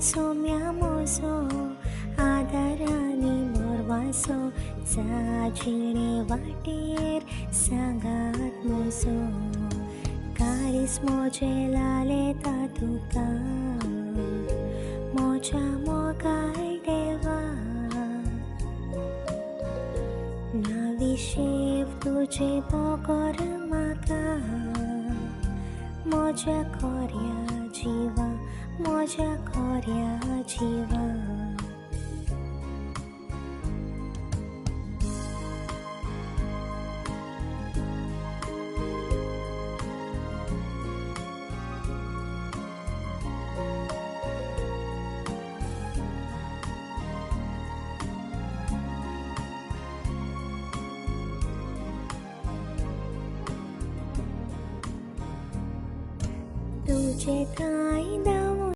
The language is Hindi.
सोम्या मोसो आदारानी मोरवासो जाजिणे वाटेर सांगात मोसो काळीस मोजे लाले तुका मोज्या मोगाळ देवा नाविशेव तुजे बोगोर म्हाका मोज्या खोऱ्या जिवा मोज्या खोऱ्या जिवा तुझे ठाई